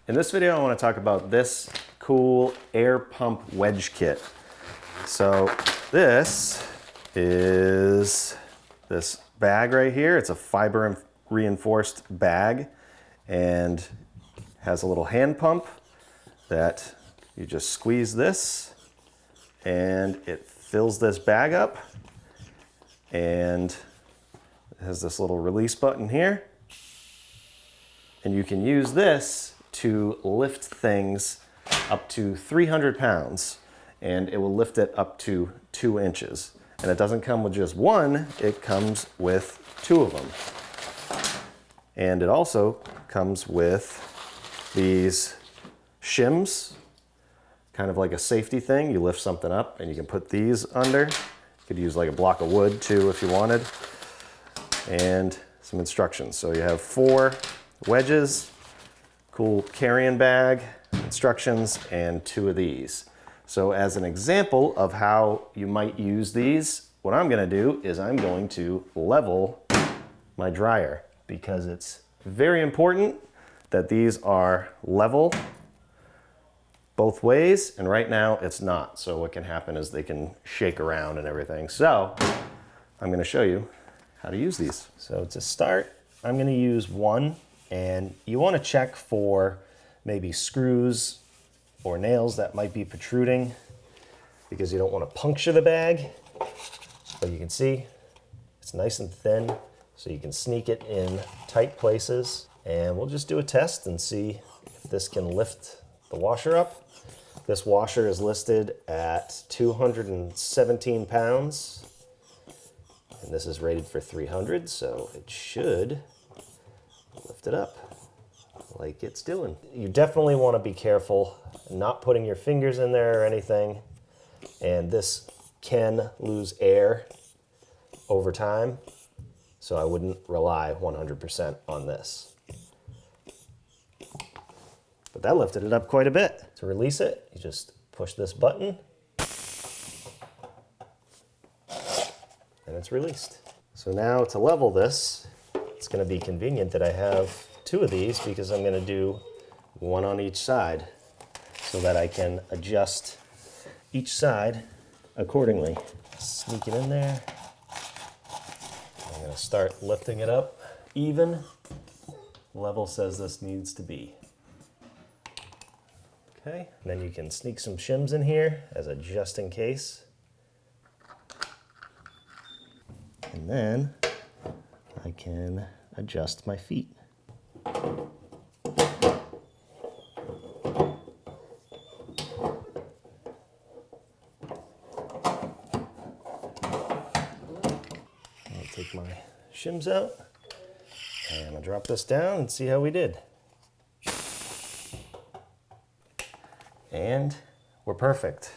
In this video, I want to talk about this cool air pump wedge kit. So this is this bag right here. It's a fiber reinforced bag and has a little hand pump that you just squeeze this and it fills this bag up, and it has this little release button here. And you can use this to lift things up to 300 pounds, and it will lift it up to 2 inches. And it doesn't come with just one, it comes with 2 of them. And it also comes with these shims, kind of like a safety thing. You lift something up and you can put these under. You could use like a block of wood too if you wanted. And some instructions. So you have 4 wedges, cool carrying bag, instructions, and 2 of these. So as an example of how you might use these, what I'm gonna do is I'm going to level my dryer, because it's very important that these are level both ways, and right now it's not. So what can happen is they can shake around and everything. So I'm gonna show you how to use these. So to start, I'm gonna use one, and you wanna check for maybe screws or nails that might be protruding, because you don't wanna puncture the bag. But you can see it's nice and thin, so you can sneak it in tight places. And we'll just do a test and see if this can lift the washer up. This washer is listed at 217 pounds. And this is rated for 300, so it should lift it up like it's doing. You definitely want to be careful not putting your fingers in there or anything. And this can lose air over time, so I wouldn't rely 100% on this. But that lifted it up quite a bit. To release it, you just push this button and it's released. So now to level this, it's gonna be convenient that I have 2 of these, because I'm gonna do one on each side so that I can adjust each side accordingly. Sneak it in there. I'm gonna start lifting it up even. Level says this needs to be. Okay, and then you can sneak some shims in here as a just in case. And then I can adjust my feet. I'll take my shims out and I'll drop this down and see how we did. And we're perfect.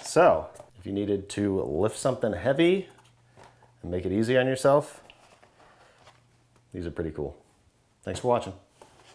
So if you needed to lift something heavy and make it easy on yourself, these are pretty cool. Thanks for watching.